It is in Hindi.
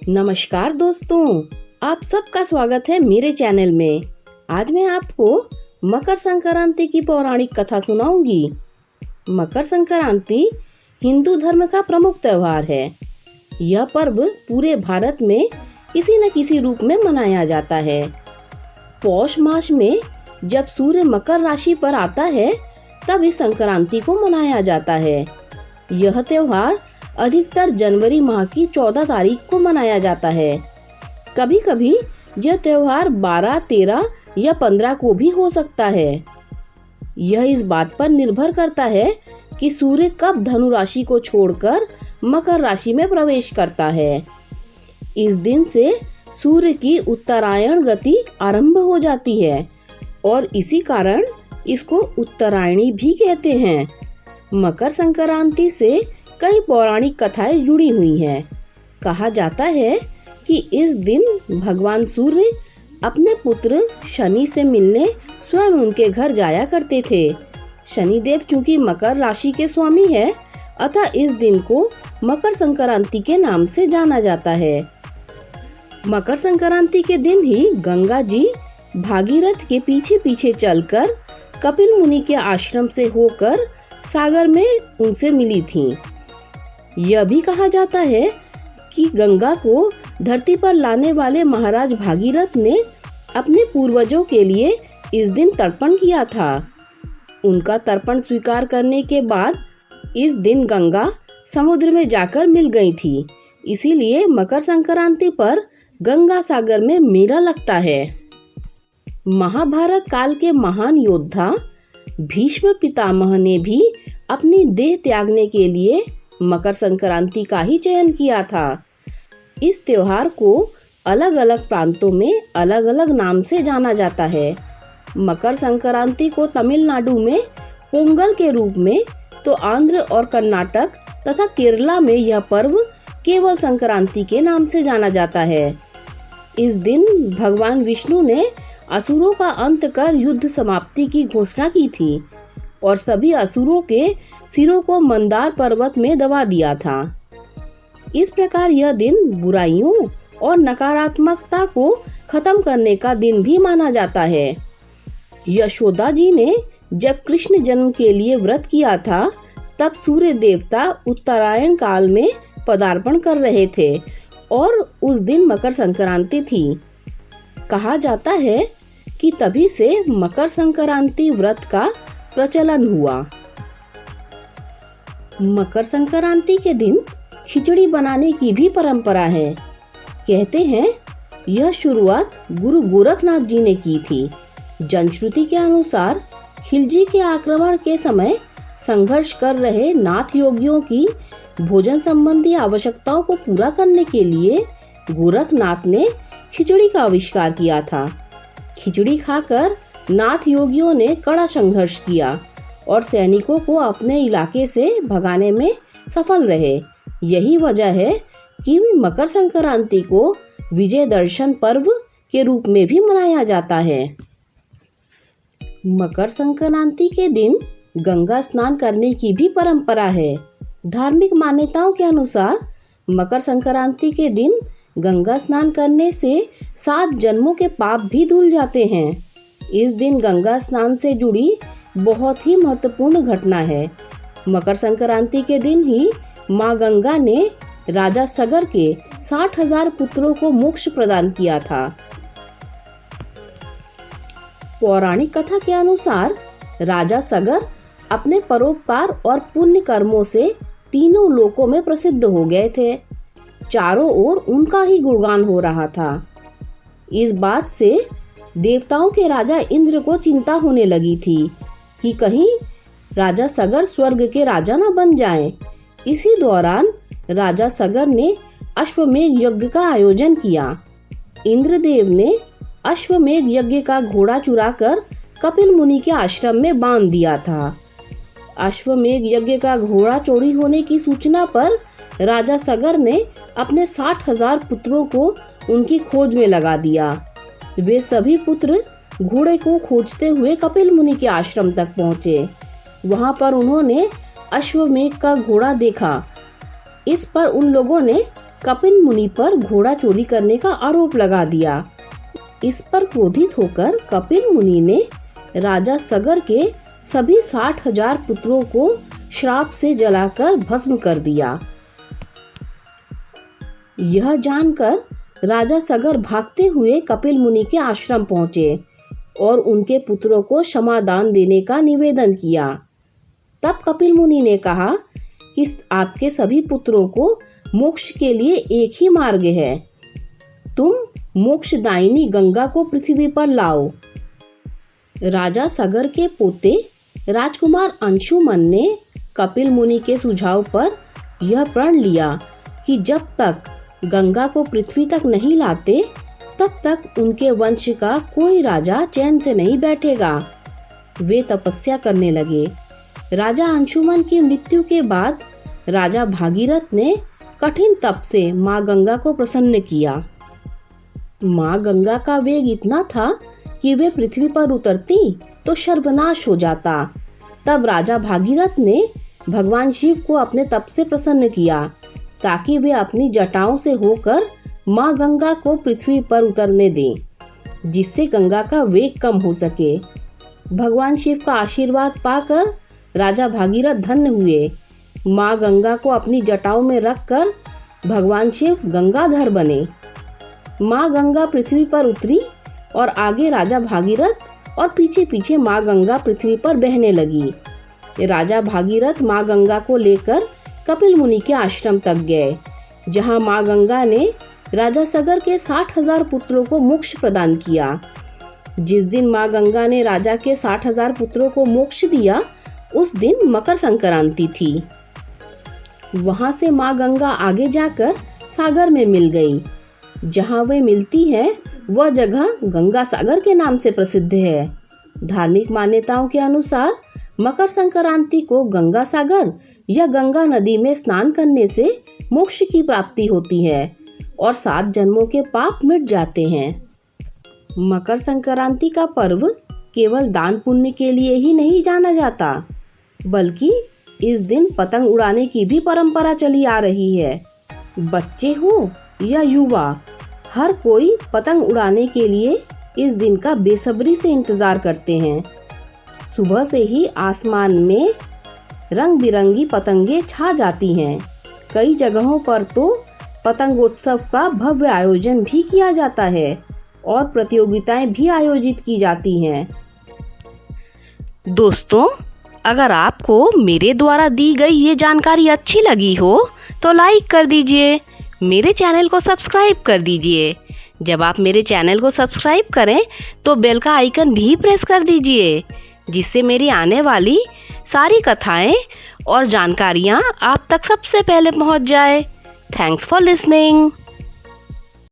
नमस्कार दोस्तों, आप सबका स्वागत है मेरे चैनल में। आज मैं आपको मकर संक्रांति की पौराणिक कथा सुनाऊंगी। मकर संक्रांति हिंदू धर्म का प्रमुख त्योहार है। यह पर्व पूरे भारत में किसी न किसी रूप में मनाया जाता है। पौष मास में जब सूर्य मकर राशि पर आता है, तब इस संक्रांति को मनाया जाता है। यह त्योहार अधिकतर जनवरी माह की 14 तारीख को मनाया जाता है। कभी कभी यह त्योहार 12, 13 या 15 को भी हो सकता है। यह इस बात पर निर्भर करता है कि सूर्य कब धनु राशि को छोड़कर मकर राशि में प्रवेश करता है। इस दिन से सूर्य की उत्तरायण गति आरंभ हो जाती है और इसी कारण इसको उत्तरायणी भी कहते हैं। मकर संक्रांति से कई पौराणिक कथाएं जुड़ी हुई हैं। कहा जाता है कि इस दिन भगवान सूर्य अपने पुत्र शनि से मिलने स्वयं उनके घर जाया करते थे। शनिदेव चूंकि मकर राशि के स्वामी है, अतः इस दिन को मकर संक्रांति के नाम से जाना जाता है। मकर संक्रांति के दिन ही गंगा जी भागीरथ के पीछे पीछे चलकर कपिल मुनि के आश्रम से होकर सागर में उनसे मिली थीं। यह भी कहा जाता है कि गंगा को धरती पर लाने वाले महाराज भागीरथ ने अपने पूर्वजों के लिए इस दिन तर्पण किया था। उनका तर्पण स्वीकार करने के बाद इस दिन गंगा समुद्र में जाकर मिल गई थी। इसीलिए मकर संक्रांति पर गंगा सागर में मेला लगता है। महाभारत काल के महान योद्धा भीष्म पितामह ने भी अपनी देह त्यागने के लिए मकर संक्रांति का ही चयन किया था। इस त्योहार को अलग अलग प्रांतों में अलग अलग नाम से जाना जाता है। मकर संक्रांति को तमिलनाडु में पोंगल के रूप में, तो आंध्र और कर्नाटक तथा केरला में यह पर्व केवल संक्रांति के नाम से जाना जाता है। इस दिन भगवान विष्णु ने असुरों का अंत कर युद्ध समाप्ति की घोषणा की थी और सभी असुरों के सिरों को मंदार पर्वत में दबा दिया था। इस प्रकार यह दिन बुराइयों और नकारात्मकता को खत्म करने का दिन भी माना जाता है। यशोदा जी ने जब कृष्ण जन्म के लिए व्रत किया था, तब सूर्य देवता उत्तरायण काल में पदार्पण कर रहे थे और उस दिन मकर संक्रांति थी। कहा जाता है कि तभी से मकर संक्रांति व्रत का प्रचलन हुआ। मकर संक्रांति के दिन खिचड़ी बनाने की भी परंपरा है। कहते हैं यह शुरुआत गुरु गोरखनाथ जी ने की थी। जनश्रुति के अनुसार खिलजी के आक्रमण के समय संघर्ष कर रहे नाथ योगियों की भोजन संबंधी आवश्यकताओं को पूरा करने के लिए गोरखनाथ ने खिचड़ी का आविष्कार किया था। खिचड़ी खाकर नाथ योगियों ने कड़ा संघर्ष किया और सैनिकों को अपने इलाके से भगाने में सफल रहे। यही वजह है कि मकर संक्रांति को विजय दर्शन पर्व के रूप में भी मनाया जाता है। मकर संक्रांति के दिन गंगा स्नान करने की भी परंपरा है। धार्मिक मान्यताओं के अनुसार मकर संक्रांति के दिन गंगा स्नान करने से 7 जन्मों के पाप भी धुल जाते हैं। इस दिन गंगा स्नान से जुड़ी बहुत ही महत्वपूर्ण घटना है। मकर संक्रांति के दिन ही मां गंगा ने राजा सगर के 60,000 पुत्रों को मोक्ष प्रदान किया था। पौराणिक कथा के अनुसार राजा सगर अपने परोपकार और पुण्य कर्मों से तीनों लोकों में प्रसिद्ध हो गए थे। चारों ओर उनका ही गुणगान हो रहा था। इस बात से देवताओं के राजा इंद्र को चिंता होने लगी थी कि कहीं राजा सगर स्वर्ग के राजा न बन जाएं। इसी दौरान राजा सगर ने अश्वमेध यज्ञ का आयोजन किया। इंद्रदेव ने अश्वमेध यज्ञ का घोड़ा चुराकर कपिल मुनि के आश्रम में बांध दिया था। अश्वमेध यज्ञ का घोड़ा चोरी होने की सूचना पर राजा सगर ने अपने 60,000 पुत्रों को उनकी खोज में लगा दिया। वे सभी पुत्र घोड़े को खोजते हुए कपिल मुनि के आश्रम तक पहुंचे। वहां पर उन्होंने अश्वमेध का घोड़ा देखा। इस पर उन लोगों ने कपिल मुनि पर घोड़ा चोरी करने का आरोप लगा दिया। इस पर क्रोधित होकर कपिल मुनि ने राजा सगर के सभी 60,000 पुत्रों को श्राप से जलाकर भस्म कर दिया। यह जानकर राजा सगर भागते हुए कपिल मुनि के आश्रम पहुंचे और उनके पुत्रों को क्षमादान देने का निवेदन किया। तब कपिल मुनि ने कहा कि आपके सभी पुत्रों को मोक्ष के लिए एक ही मार्ग है। तुम मोक्षदायिनी गंगा को पृथ्वी पर लाओ। राजा सगर के पोते राजकुमार अंशुमन ने कपिल मुनि के सुझाव पर यह प्रण लिया कि जब तक गंगा को पृथ्वी तक नहीं लाते तब तक उनके वंश का कोई राजा चैन से नहीं बैठेगा। वे तपस्या करने लगे। राजा अंशुमन की मृत्यु के बाद राजा भागीरथ ने कठिन तप से माँ गंगा को प्रसन्न किया। माँ गंगा का वेग इतना था कि वे पृथ्वी पर उतरती तो सर्वनाश हो जाता। तब राजा भागीरथ ने भगवान शिव को अपने तप से प्रसन्न किया ताकि वे अपनी जटाओं से होकर माँ गंगा को पृथ्वी पर उतरने दें, जिससे गंगा का वेग कम हो सके। भगवान शिव का आशीर्वाद पाकर राजा भागीरथ धन्य हुए। माँ गंगा को अपनी जटाओं में रखकर भगवान शिव गंगाधर बने। माँ गंगा पृथ्वी पर उतरी और आगे राजा भागीरथ और पीछे पीछे माँ गंगा पृथ्वी पर बहने लगी। राजा भागीरथ माँ गंगा को लेकर कपिल मुनि के आश्रम तक गए, जहाँ माँ गंगा ने राजा सगर के 60,000 पुत्रों को मोक्ष प्रदान किया। जिस दिन माँ गंगा ने राजा के 60,000 पुत्रों को मोक्ष दिया, उस दिन मकर संक्रांति थी। वहां से माँ गंगा आगे जाकर सागर में मिल गई। जहाँ वे मिलती है वह जगह गंगा सागर के नाम से प्रसिद्ध है। धार्मिक मान्यताओं के अनुसार मकर संक्रांति को गंगा सागर या गंगा नदी में स्नान करने से मोक्ष की प्राप्ति होती है और 7 जन्मों के पाप मिट जाते हैं। मकर संक्रांति का पर्व केवल दान पुण्य के लिए ही नहीं जाना जाता, बल्कि इस दिन पतंग उड़ाने की भी परंपरा चली आ रही है। बच्चे हो या युवा, हर कोई पतंग उड़ाने के लिए इस दिन का बेसब्री से इंतजार करते हैं। सुबह से ही आसमान में रंग बिरंगी पतंगे छा जाती हैं। कई जगहों पर तो पतंगोत्सव का भव्य आयोजन भी किया जाता है और प्रतियोगिताएं भी आयोजित की जाती हैं। दोस्तों, अगर आपको मेरे द्वारा दी गई ये जानकारी अच्छी लगी हो तो लाइक कर दीजिए, मेरे चैनल को सब्सक्राइब कर दीजिए। जब आप मेरे चैनल को सब्सक्राइब करें तो बेल का आइकन भी प्रेस कर दीजिए, जिससे मेरी आने वाली सारी कथाएं और जानकारियां आप तक सबसे पहले पहुंच जाए। Thanks for listening.